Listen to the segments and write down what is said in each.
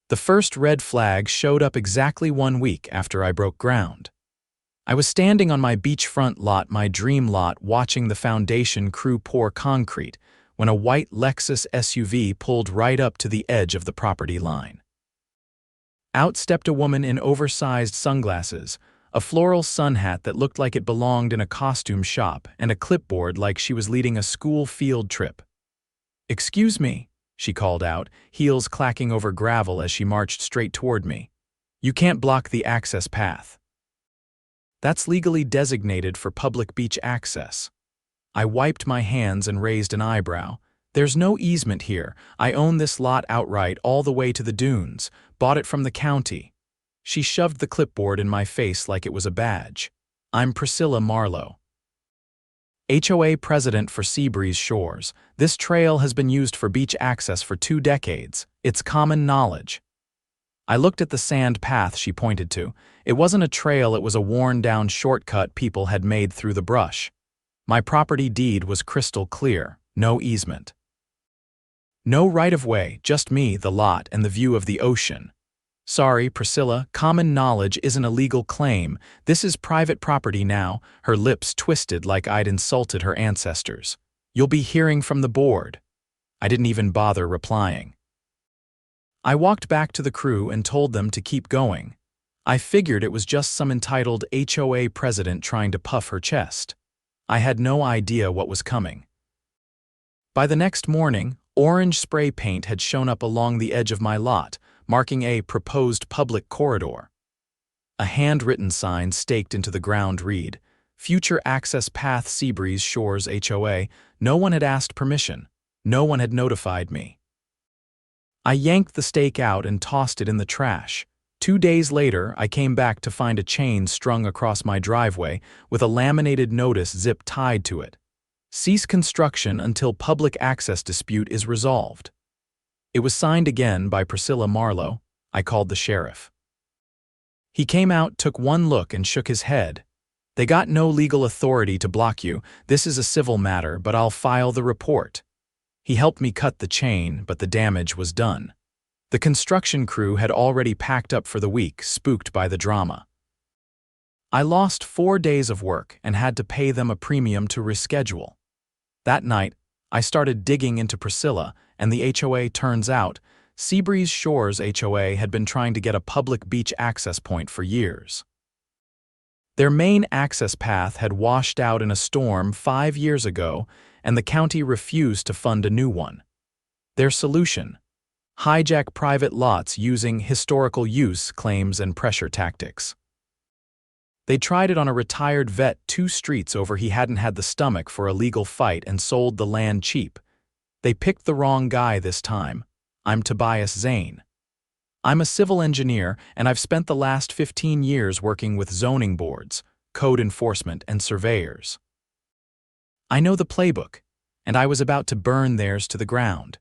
The first red flag showed up exactly 1 week after I broke ground. I was standing on my beachfront lot, my dream lot, watching the foundation crew pour concrete, when a white Lexus SUV pulled right up to the edge of the property line. Out stepped a woman in oversized sunglasses, a floral sun hat that looked like it belonged in a costume shop, and a clipboard like she was leading a school field trip. "Excuse me," she called out, heels clacking over gravel as she marched straight toward me. "You can't block the access path. That's legally designated for public beach access." I wiped my hands and raised an eyebrow. "There's no easement here. I own this lot outright all the way to the dunes. Bought it from the county." She shoved the clipboard in my face like it was a badge. "I'm Priscilla Marlowe, HOA president for Seabreeze Shores. This trail has been used for beach access for 2 decades. It's common knowledge." I looked at the sand path she pointed to. It wasn't a trail, it was a worn-down shortcut people had made through the brush. My property deed was crystal clear. No easement. No right-of-way, just me, the lot, and the view of the ocean. "Sorry, Priscilla, common knowledge isn't a legal claim. This is private property now." Her lips twisted like I'd insulted her ancestors. "You'll be hearing from the board." I didn't even bother replying. I walked back to the crew and told them to keep going. I figured it was just some entitled HOA president trying to puff her chest. I had no idea what was coming. By the next morning, orange spray paint had shown up along the edge of my lot, marking a proposed public corridor. A handwritten sign staked into the ground read, "Future Access Path, Seabreeze Shores HOA." No one had asked permission. No one had notified me. I yanked the stake out and tossed it in the trash. 2 days later, I came back to find a chain strung across my driveway with a laminated notice zip tied to it. "Cease construction until public access dispute is resolved." It was signed again by Priscilla Marlowe. I called the sheriff. He came out, took one look, and shook his head. "They got no legal authority to block you. This is a civil matter, but I'll file the report." He helped me cut the chain, but the damage was done. The construction crew had already packed up for the week, spooked by the drama. I lost 4 days of work and had to pay them a premium to reschedule. That night, I started digging into Priscilla and the HOA. Turns out, Seabreeze Shores HOA had been trying to get a public beach access point for years. Their main access path had washed out in a storm 5 years ago, and the county refused to fund a new one. Their solution: hijack private lots using historical use claims and pressure tactics. They tried it on a retired vet 2 streets over. He hadn't had the stomach for a legal fight and sold the land cheap. They picked the wrong guy this time. I'm Tobias Zane. I'm a civil engineer, and I've spent the last 15 years working with zoning boards, code enforcement, and surveyors. I know the playbook, and I was about to burn theirs to the ground.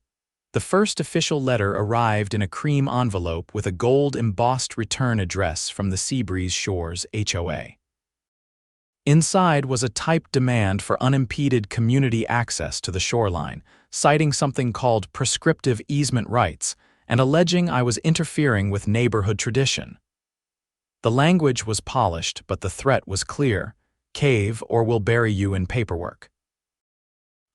The first official letter arrived in a cream envelope with a gold-embossed return address from the Seabreeze Shores HOA. Inside was a typed demand for unimpeded community access to the shoreline, citing something called prescriptive easement rights and alleging I was interfering with neighborhood tradition. The language was polished, but the threat was clear: cave or we'll bury you in paperwork.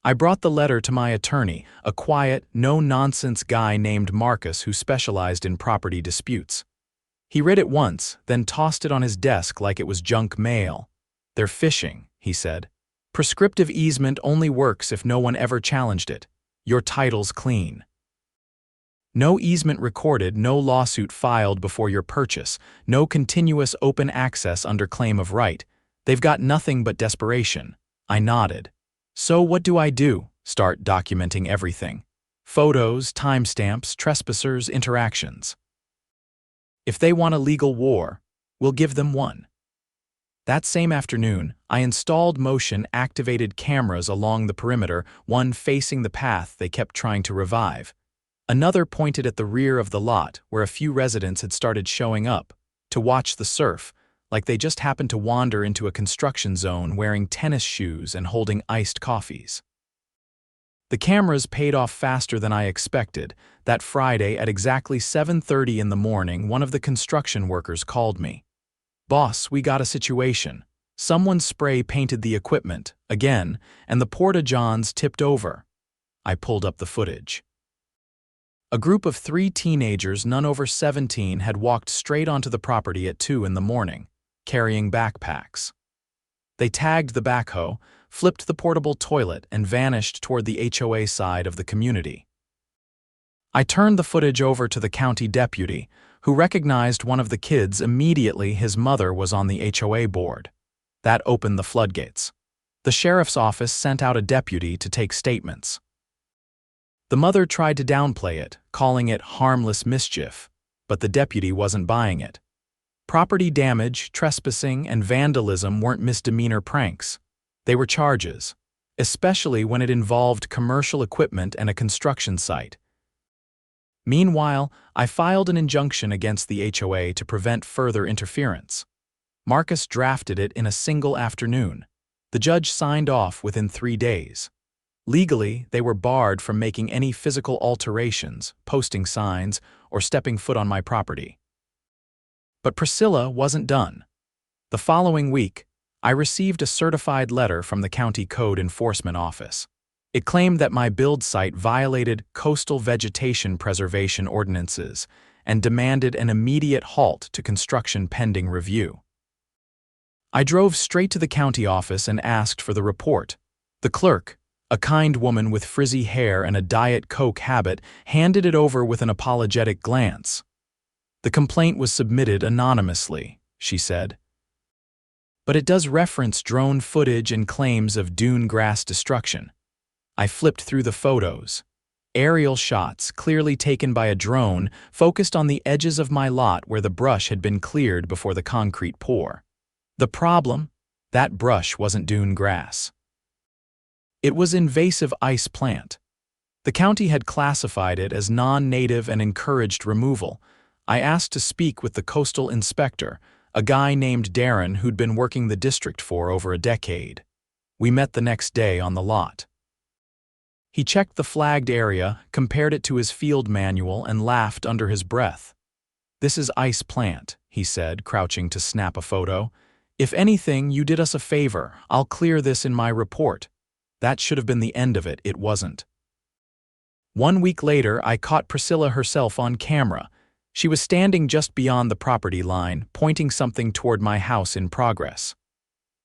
I brought the letter to my attorney, a quiet, no-nonsense guy named Marcus who specialized in property disputes. He read it once, then tossed it on his desk like it was junk mail. "They're fishing," he said. "Prescriptive easement only works if no one ever challenged it. Your title's clean. No easement recorded, no lawsuit filed before your purchase, no continuous open access under claim of right. They've got nothing but desperation." I nodded. "So what do I do?" "Start documenting everything. Photos, timestamps, trespassers, interactions. If they want a legal war, we'll give them one." That same afternoon, I installed motion-activated cameras along the perimeter, one facing the path they kept trying to revive. Another pointed at the rear of the lot, where a few residents had started showing up to watch the surf, like they just happened to wander into a construction zone wearing tennis shoes and holding iced coffees. The cameras paid off faster than I expected. That Friday at exactly 7:30 in the morning, one of the construction workers called me. "Boss, we got a situation. Someone spray painted the equipment, again, and the porta-johns tipped over." I pulled up the footage. A group of 3 teenagers, none over 17, had walked straight onto the property at 2 in the morning, carrying backpacks. They tagged the backhoe, flipped the portable toilet, and vanished toward the HOA side of the community. I turned the footage over to the county deputy, who recognized one of the kids immediately. His mother was on the HOA board. That opened the floodgates. The sheriff's office sent out a deputy to take statements. The mother tried to downplay it, calling it harmless mischief, but the deputy wasn't buying it. Property damage, trespassing, and vandalism weren't misdemeanor pranks. They were charges, especially when it involved commercial equipment and a construction site. Meanwhile, I filed an injunction against the HOA to prevent further interference. Marcus drafted it in a single afternoon. The judge signed off within 3 days. Legally, they were barred from making any physical alterations, posting signs, or stepping foot on my property. But Priscilla wasn't done. The following week, I received a certified letter from the County Code Enforcement Office. It claimed that my build site violated coastal vegetation preservation ordinances and demanded an immediate halt to construction pending review. I drove straight to the county office and asked for the report. The clerk, a kind woman with frizzy hair and a Diet Coke habit, handed it over with an apologetic glance. "The complaint was submitted anonymously," she said. "But it does reference drone footage and claims of dune grass destruction." I flipped through the photos. Aerial shots, clearly taken by a drone, focused on the edges of my lot where the brush had been cleared before the concrete pour. The problem? That brush wasn't dune grass. It was invasive ice plant. The county had classified it as non-native and encouraged removal. I asked to speak with the coastal inspector, a guy named Darren who'd been working the district for over a decade. We met the next day on the lot. He checked the flagged area, compared it to his field manual, and laughed under his breath. "This is ice plant," he said, crouching to snap a photo. "If anything, you did us a favor. I'll clear this in my report." That should have been the end of it. It wasn't. 1 week later, I caught Priscilla herself on camera. She was standing just beyond the property line, pointing something toward my house in progress.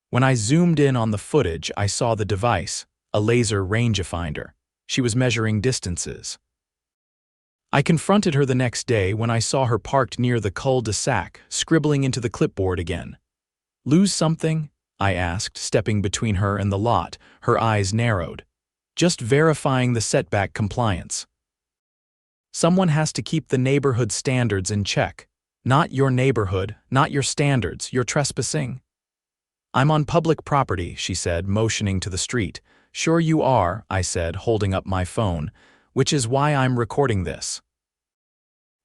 When I zoomed in on the footage, I saw the device, a laser rangefinder. She was measuring distances. I confronted her the next day when I saw her parked near the cul-de-sac, scribbling into the clipboard again. "Lose something?" I asked, stepping between her and the lot, her eyes narrowed. "Just verifying the setback compliance. Someone has to keep the neighborhood standards in check. Not your neighborhood, not your standards, you're trespassing." "I'm on public property," she said, motioning to the street. "Sure you are," I said, holding up my phone, "which is why I'm recording this.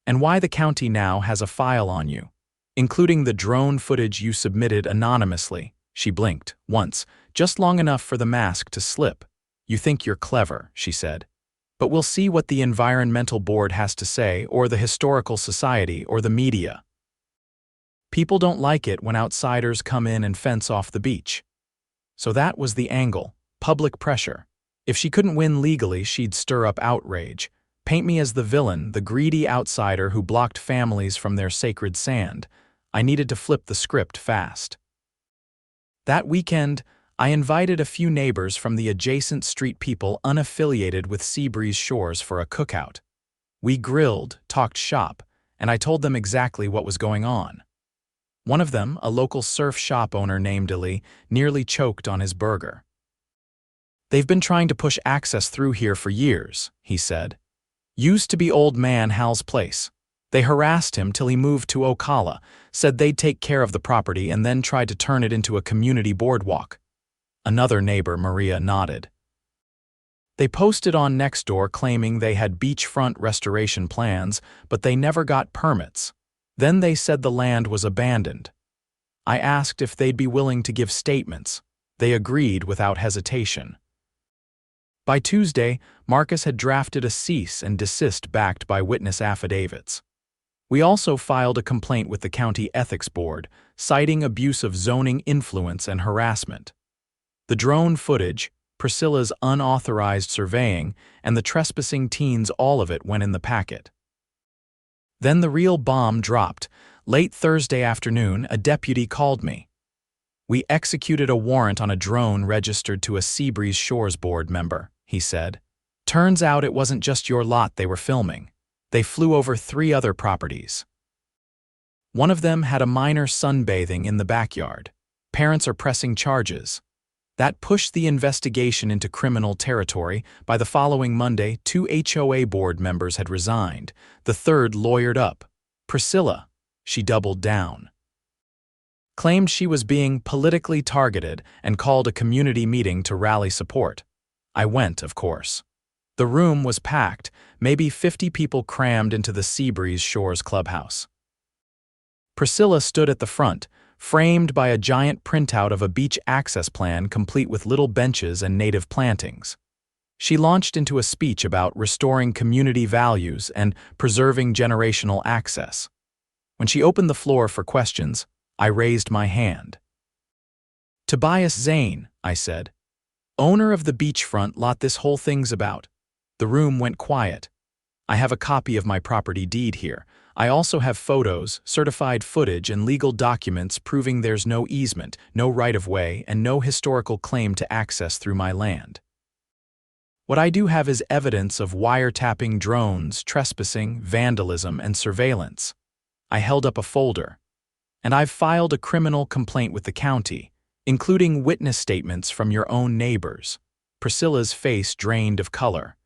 And why the county now has a file on you, including the drone footage you submitted anonymously." She blinked, once, just long enough for the mask to slip. "You think you're clever," she said. "But we'll see what the Environmental Board has to say, or the Historical Society, or the media. People don't like it when outsiders come in and fence off the beach." So that was the angle. Public pressure. If she couldn't win legally, she'd stir up outrage. Paint me as the villain, the greedy outsider who blocked families from their sacred sand. I needed to flip the script fast. That weekend, I invited a few neighbors from the adjacent street, people unaffiliated with Seabreeze Shores, for a cookout. We grilled, talked shop, and I told them exactly what was going on. One of them, a local surf shop owner named Ali, nearly choked on his burger. "They've been trying to push access through here for years," he said. "Used to be old man Hal's place. They harassed him till he moved to Ocala, said they'd take care of the property, and then tried to turn it into a community boardwalk." Another neighbor, Maria, nodded. "They posted on Nextdoor claiming they had beachfront restoration plans, but they never got permits. Then they said the land was abandoned. I asked if they'd be willing to give statements. They agreed without hesitation." By Tuesday, Marcus had drafted a cease and desist backed by witness affidavits. We also filed a complaint with the County Ethics Board, citing abuse of zoning influence and harassment. The drone footage, Priscilla's unauthorized surveying, and the trespassing teens, all of it went in the packet. Then the real bomb dropped. Late Thursday afternoon, a deputy called me. "We executed a warrant on a drone registered to a Seabreeze Shores board member," he said. "Turns out it wasn't just your lot they were filming. They flew over 3 other properties. One of them had a minor sunbathing in the backyard. Parents are pressing charges." That pushed the investigation into criminal territory. By the following Monday, 2 HOA board members had resigned. The third lawyered up. Priscilla, she doubled down. Claimed she was being politically targeted and called a community meeting to rally support. I went, of course. The room was packed, maybe 50 people crammed into the Seabreeze Shores clubhouse. Priscilla stood at the front, framed by a giant printout of a beach access plan complete with little benches and native plantings. She launched into a speech about restoring community values and preserving generational access. When she opened the floor for questions, I raised my hand. "Tobias Zane," I said. "Owner of the Beachfront lot this whole thing's about." The room went quiet. "I have a copy of my property deed here. I also have photos, certified footage, and legal documents proving there's no easement, no right-of-way, and no historical claim to access through my land. What I do have is evidence of wiretapping drones, trespassing, vandalism, and surveillance." I held up a folder. "And I've filed a criminal complaint with the county, including witness statements from your own neighbors." Priscilla's face drained of color.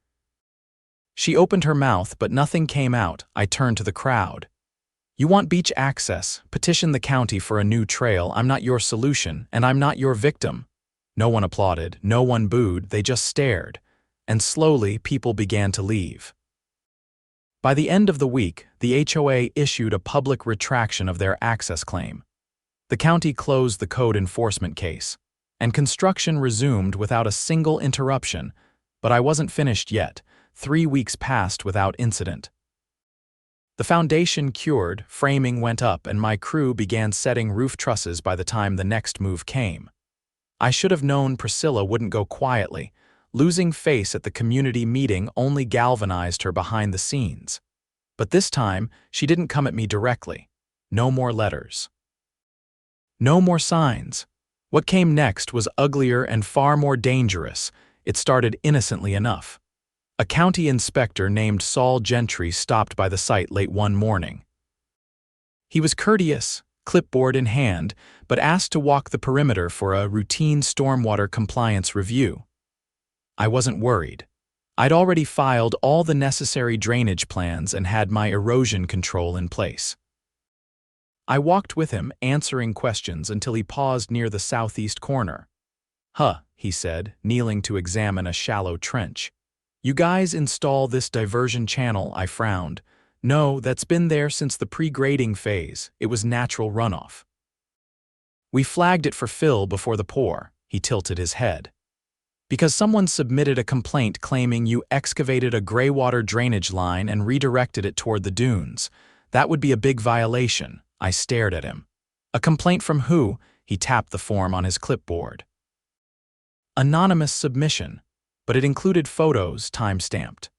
She opened her mouth, but nothing came out. I turned to the crowd. "You want beach access? Petition the county for a new trail. I'm not your solution, and I'm not your victim." No one applauded, no one booed, they just stared. And slowly, people began to leave. By the end of the week, the HOA issued a public retraction of their access claim. The county closed the code enforcement case, and construction resumed without a single interruption. But I wasn't finished yet. 3 weeks passed without incident. The foundation cured, framing went up, and my crew began setting roof trusses by the time the next move came. I should have known Priscilla wouldn't go quietly. Losing face at the community meeting only galvanized her behind the scenes. But this time, she didn't come at me directly. No more letters. No more signs. What came next was uglier and far more dangerous. It started innocently enough. A county inspector named Saul Gentry stopped by the site late one morning. He was courteous, clipboard in hand, but asked to walk the perimeter for a routine stormwater compliance review. I wasn't worried. I'd already filed all the necessary drainage plans and had my erosion control in place. I walked with him, answering questions until he paused near the southeast corner. "Huh," he said, kneeling to examine a shallow trench. "You guys install this diversion channel?" I frowned. "No, that's been there since the pre-grading phase. It was natural runoff. We flagged it for fill before the pour." He tilted his head. "Because someone submitted a complaint claiming you excavated a graywater drainage line and redirected it toward the dunes. That would be a big violation." I stared at him. "A complaint from who?" He tapped the form on his clipboard. "Anonymous submission, but it included photos time-stamped.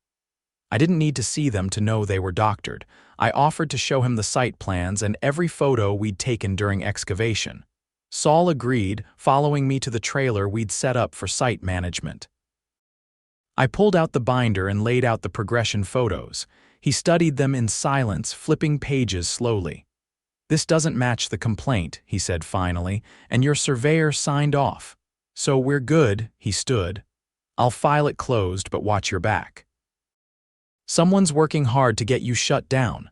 I didn't need to see them to know they were doctored. I offered to show him the site plans and every photo we'd taken during excavation. Saul agreed, following me to the trailer we'd set up for site management. I pulled out the binder and laid out the progression photos. He studied them in silence, flipping pages slowly. "This doesn't match the complaint," he said finally, "and your surveyor signed off. So we're good." He stood. "I'll file it closed, but watch your back. Someone's working hard to get you shut down."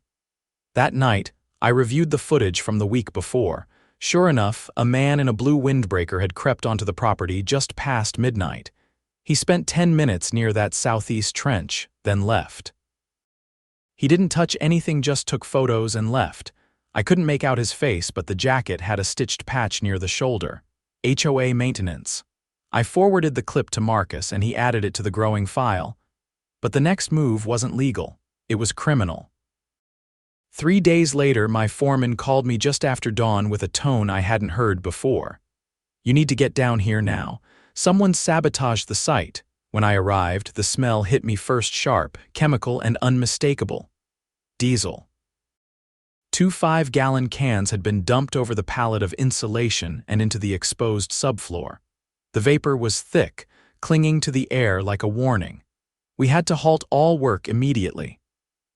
That night, I reviewed the footage from the week before. Sure enough, a man in a blue windbreaker had crept onto the property just past midnight. He spent 10 minutes near that southeast trench, then left. He didn't touch anything, just took photos and left. I couldn't make out his face, but the jacket had a stitched patch near the shoulder. HOA maintenance. I forwarded the clip to Marcus and he added it to the growing file. But the next move wasn't legal. It was criminal. 3 days later, my foreman called me just after dawn with a tone I hadn't heard before. "You need to get down here now. Someone sabotaged the site." When I arrived, the smell hit me first sharp, chemical, and unmistakable. Diesel. 2 5-gallon cans had been dumped over the pallet of insulation and into the exposed subfloor. The vapor was thick, clinging to the air like a warning. We had to halt all work immediately.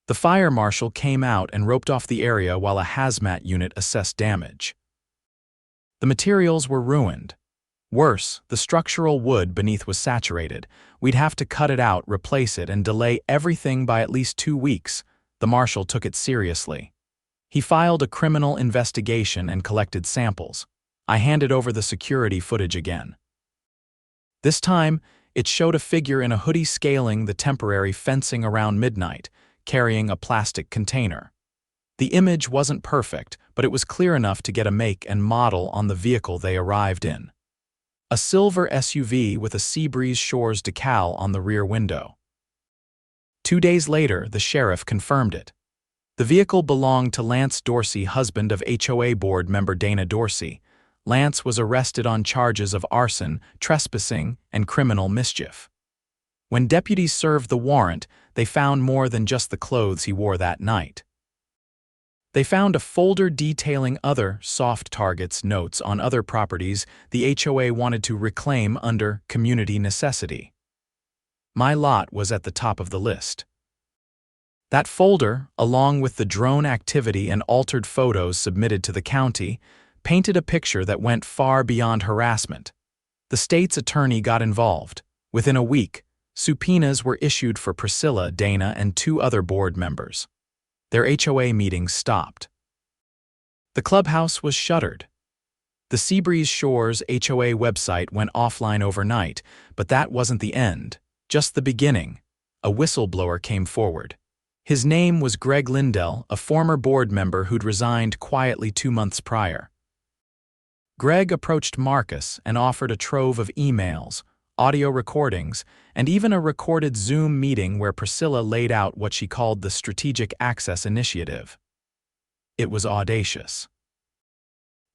The fire marshal came out and roped off the area while a hazmat unit assessed damage. The materials were ruined. Worse, the structural wood beneath was saturated. We'd have to cut it out, replace it, and delay everything by at least 2 weeks. The marshal took it seriously. He filed a criminal investigation and collected samples. I handed over the security footage again. This time, it showed a figure in a hoodie scaling the temporary fencing around midnight, carrying a plastic container. The image wasn't perfect, but it was clear enough to get a make and model on the vehicle they arrived in. A silver SUV with a Seabreeze Shores decal on the rear window. 2 days later, the sheriff confirmed it. The vehicle belonged to Lance Dorsey, husband of HOA board member Dana Dorsey. Lance was arrested on charges of arson, trespassing, and criminal mischief. When deputies served the warrant, they found more than just the clothes he wore that night. They found a folder detailing other soft targets notes on other properties the HOA wanted to reclaim under community necessity. My lot was at the top of the list. That folder, along with the drone activity and altered photos submitted to the county, painted a picture that went far beyond harassment. The state's attorney got involved. Within a week, subpoenas were issued for Priscilla, Dana, and 2 other board members. Their HOA meetings stopped. The clubhouse was shuttered. The Seabreeze Shores HOA website went offline overnight, but that wasn't the end, just the beginning. A whistleblower came forward. His name was Greg Lindell, a former board member who'd resigned quietly 2 months prior. Greg approached Marcus and offered a trove of emails, audio recordings, and even a recorded Zoom meeting where Priscilla laid out what she called the Strategic Access Initiative. It was audacious.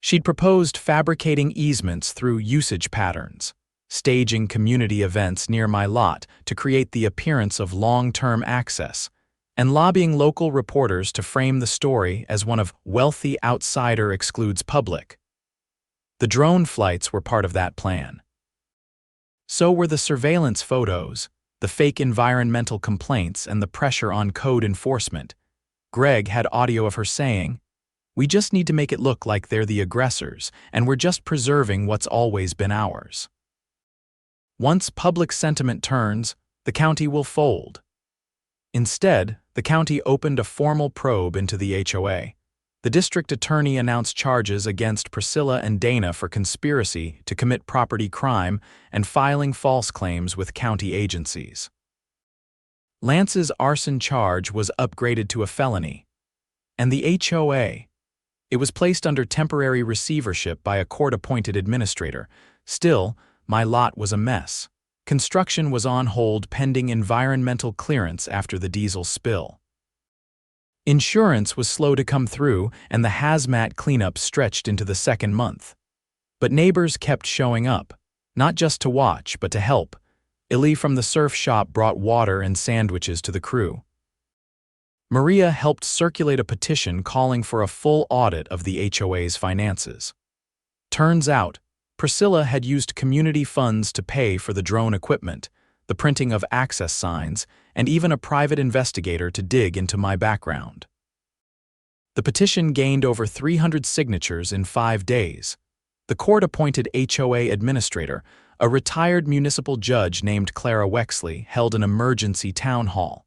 She'd proposed fabricating easements through usage patterns, staging community events near my lot to create the appearance of long-term access, and lobbying local reporters to frame the story as one of wealthy outsider excludes public. The drone flights were part of that plan. So were the surveillance photos, the fake environmental complaints, and the pressure on code enforcement. Greg had audio of her saying, "We just need to make it look like they're the aggressors, and we're just preserving what's always been ours. Once public sentiment turns, the county will fold." Instead, the county opened a formal probe into the HOA. The district attorney announced charges against Priscilla and Dana for conspiracy to commit property crime and filing false claims with county agencies. Lance's arson charge was upgraded to a felony. And the HOA, it was placed under temporary receivership by a court-appointed administrator. Still, my lot was a mess. Construction was on hold pending environmental clearance after the diesel spill. Insurance was slow to come through, and the hazmat cleanup stretched into the 2nd month. But neighbors kept showing up, not just to watch, but to help. Illy from the surf shop brought water and sandwiches to the crew. Maria helped circulate a petition calling for a full audit of the HOA's finances. Turns out, Priscilla had used community funds to pay for the drone equipment, the printing of access signs, and even a private investigator to dig into my background. The petition gained over 300 signatures in 5 days. The court-appointed HOA administrator, a retired municipal judge named Clara Wexley, held an emergency town hall.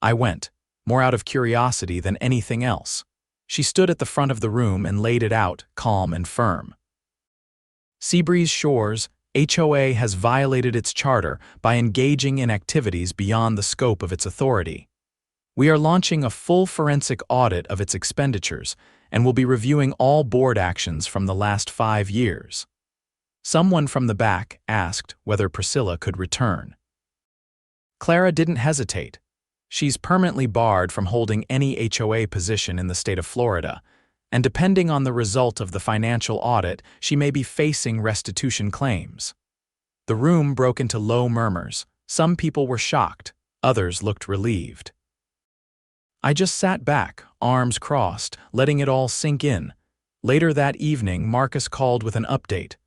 I went, more out of curiosity than anything else. She stood at the front of the room and laid it out, calm and firm. Seabreeze Shores HOA has violated its charter by engaging in activities beyond the scope of its authority. We are launching a full forensic audit of its expenditures and will be reviewing all board actions from the last 5 years. Someone from the back asked whether Priscilla could return. Clara didn't hesitate. She's permanently barred from holding any HOA position in the state of Florida, and depending on the result of the financial audit, she may be facing restitution claims. The room broke into low murmurs. Some people were shocked, others looked relieved. I just sat back, arms crossed, letting it all sink in. Later that evening, Marcus called with an update.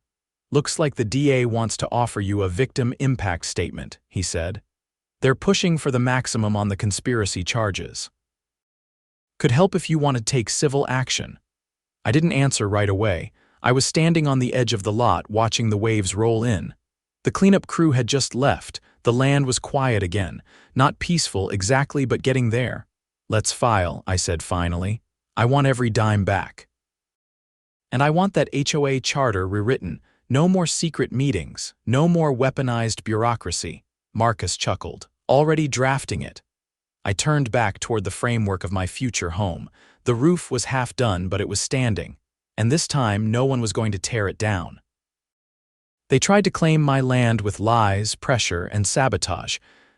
"Looks like the DA wants to offer you a victim impact statement," he said. "They're pushing for the maximum on the conspiracy charges. Could help if you want to take civil action." I didn't answer right away. I was standing on the edge of the lot watching the waves roll in. The cleanup crew had just left. The land was quiet again. Not peaceful exactly, but getting there. "Let's file," I said finally. "I want every dime back. And I want that HOA charter rewritten. No more secret meetings. No more weaponized bureaucracy." Marcus chuckled. "Already drafting it." I turned back toward the framework of my future home. The roof was half done, but it was standing. And this time, no one was going to tear it down. They tried to claim my land with lies, pressure, and sabotage.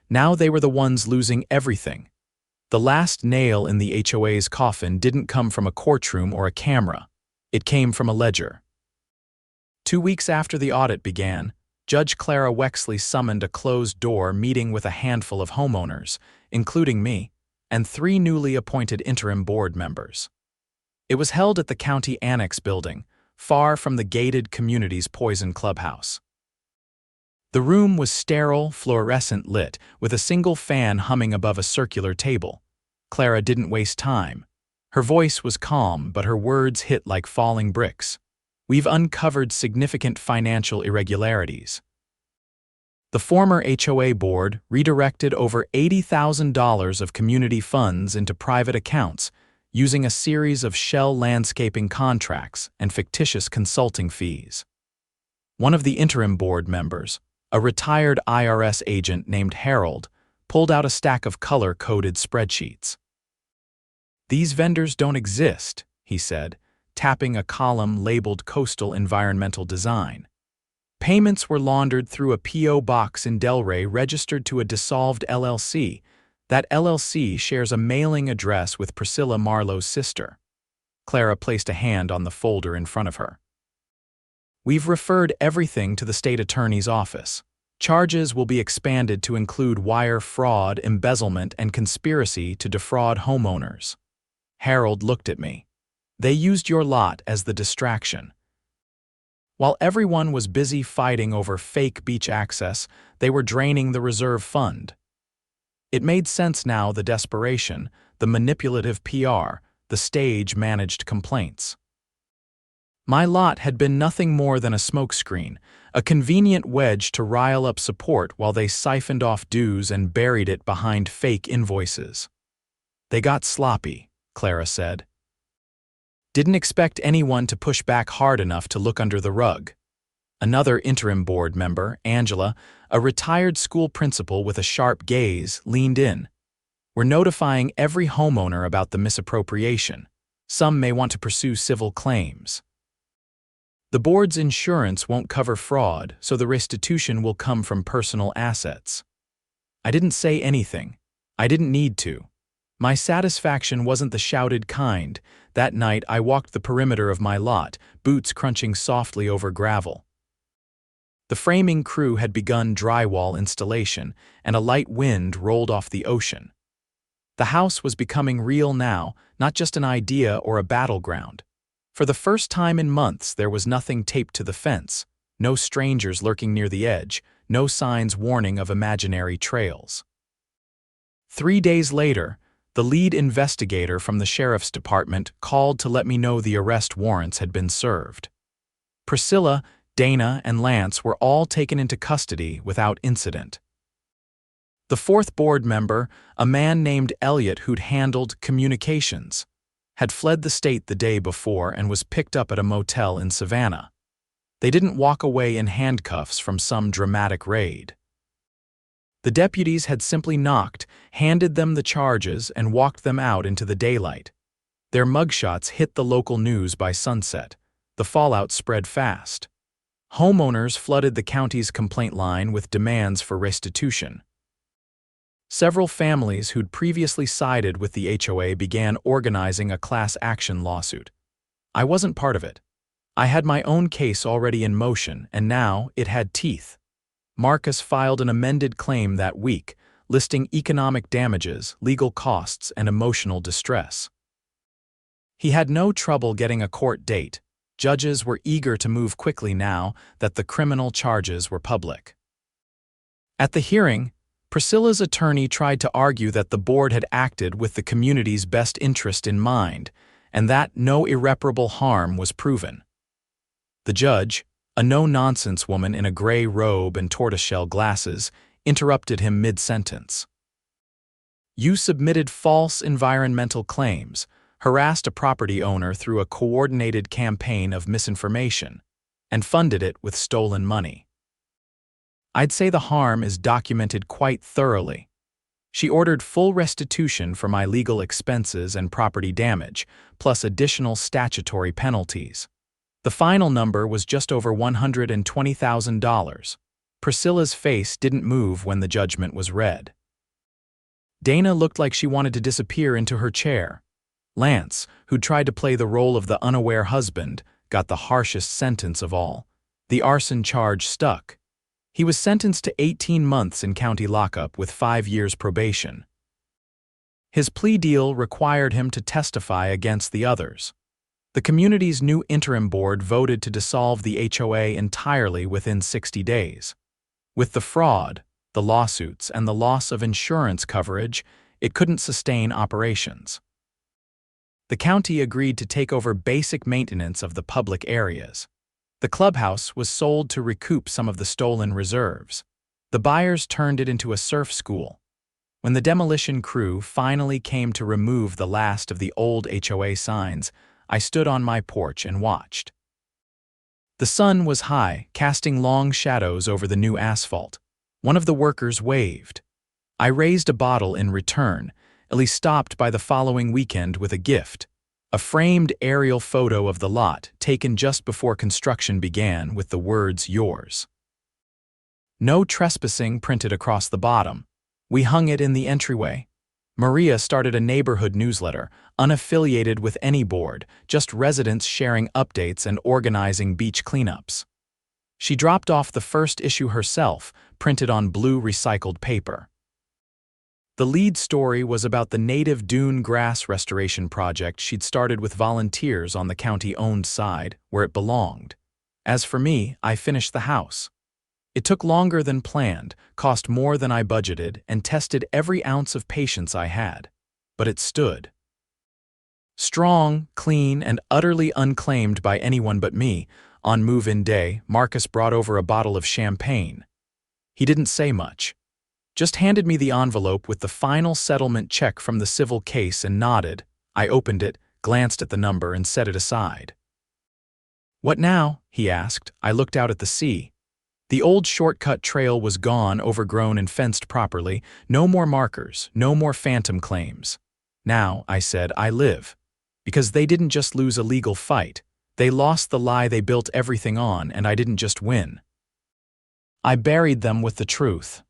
Now they were the ones losing everything. The last nail in the HOA's coffin didn't come from a courtroom or a camera. It came from a ledger. 2 weeks after the audit began, Judge Clara Wexley summoned a closed-door meeting with a handful of homeowners, including me, and 3 newly appointed interim board members. It was held at the County Annex building, far from the gated community's poison clubhouse. The room was sterile, fluorescent lit, with a single fan humming above a circular table. Clara didn't waste time. Her voice was calm, but her words hit like falling bricks. "We've uncovered significant financial irregularities. The former HOA board redirected over $80,000 of community funds into private accounts, using a series of shell landscaping contracts and fictitious consulting fees." One of the interim board members, a retired IRS agent named Harold, pulled out a stack of color-coded spreadsheets. "These vendors don't exist," he said, tapping a column labeled Coastal Environmental Design. "Payments were laundered through a P.O. box in Delray registered to a dissolved LLC. That LLC shares a mailing address with Priscilla Marlowe's sister." Clara placed a hand on the folder in front of her. "We've referred everything to the state attorney's office. Charges will be expanded to include wire fraud, embezzlement, and conspiracy to defraud homeowners." Harold looked at me. "They used your lot as the distraction. While everyone was busy fighting over fake beach access, they were draining the reserve fund." It made sense now, the desperation, the manipulative PR, the stage-managed complaints. My lot had been nothing more than a smokescreen, a convenient wedge to rile up support while they siphoned off dues and buried it behind fake invoices. "They got sloppy," Clara said. "Didn't expect anyone to push back hard enough to look under the rug." Another interim board member, Angela, a retired school principal with a sharp gaze, leaned in. "We're notifying every homeowner about the misappropriation. Some may want to pursue civil claims. The board's insurance won't cover fraud, so the restitution will come from personal assets." I didn't say anything. I didn't need to. My satisfaction wasn't the shouted kind. That night I walked the perimeter of my lot, boots crunching softly over gravel. The framing crew had begun drywall installation, and a light wind rolled off the ocean. The house was becoming real now, not just an idea or a battleground. For the first time in months, there was nothing taped to the fence, no strangers lurking near the edge, no signs warning of imaginary trails. 3 days later, the lead investigator from the sheriff's department called to let me know the arrest warrants had been served. Priscilla, Dana, and Lance were all taken into custody without incident. The 4th board member, a man named Elliot who'd handled communications, had fled the state the day before and was picked up at a motel in Savannah. They didn't walk away in handcuffs from some dramatic raid. The deputies had simply knocked, handed them the charges, and walked them out into the daylight. Their mugshots hit the local news by sunset. The fallout spread fast. Homeowners flooded the county's complaint line with demands for restitution. Several families who'd previously sided with the HOA began organizing a class action lawsuit. I wasn't part of it. I had my own case already in motion, and now it had teeth. Marcus filed an amended claim that week, listing economic damages, legal costs, and emotional distress. He had no trouble getting a court date. Judges were eager to move quickly now that the criminal charges were public. At the hearing, Priscilla's attorney tried to argue that the board had acted with the community's best interest in mind, and that no irreparable harm was proven. The judge, a no-nonsense woman in a gray robe and tortoiseshell glasses, interrupted him mid-sentence. "You submitted false environmental claims, harassed a property owner through a coordinated campaign of misinformation, and funded it with stolen money. I'd say the harm is documented quite thoroughly. She ordered full restitution for my legal expenses and property damage, plus additional statutory penalties. The final number was just over $120,000. Priscilla's face didn't move when the judgment was read. Dana looked like she wanted to disappear into her chair. Lance, who'd tried to play the role of the unaware husband, got the harshest sentence of all. The arson charge stuck. He was sentenced to 18 months in county lockup with 5 years probation. His plea deal required him to testify against the others. The community's new interim board voted to dissolve the HOA entirely within 60 days. With the fraud, the lawsuits, and the loss of insurance coverage, it couldn't sustain operations. The county agreed to take over basic maintenance of the public areas. The clubhouse was sold to recoup some of the stolen reserves. The buyers turned it into a surf school. When the demolition crew finally came to remove the last of the old HOA signs, I stood on my porch and watched. The sun was high, casting long shadows over the new asphalt. One of the workers waved. I raised a bottle in return. Ellie stopped by the following weekend with a gift. A framed aerial photo of the lot taken just before construction began with the words "Yours." No trespassing printed across the bottom. We hung it in the entryway. Maria started a neighborhood newsletter, unaffiliated with any board, just residents sharing updates and organizing beach cleanups. She dropped off the first issue herself, printed on blue recycled paper. The lead story was about the native dune grass restoration project she'd started with volunteers on the county-owned side, where it belonged. As for me, I finished the house. It took longer than planned, cost more than I budgeted, and tested every ounce of patience I had. But it stood. Strong, clean, and utterly unclaimed by anyone but me, on move-in day, Marcus brought over a bottle of champagne. He didn't say much. Just handed me the envelope with the final settlement check from the civil case and nodded. I opened it, glanced at the number, and set it aside. "What now?" he asked. I looked out at the sea. The old shortcut trail was gone, overgrown and fenced properly. No more markers, no more phantom claims. "Now," I said, "I live." Because they didn't just lose a legal fight. They lost the lie they built everything on, and I didn't just win. I buried them with the truth.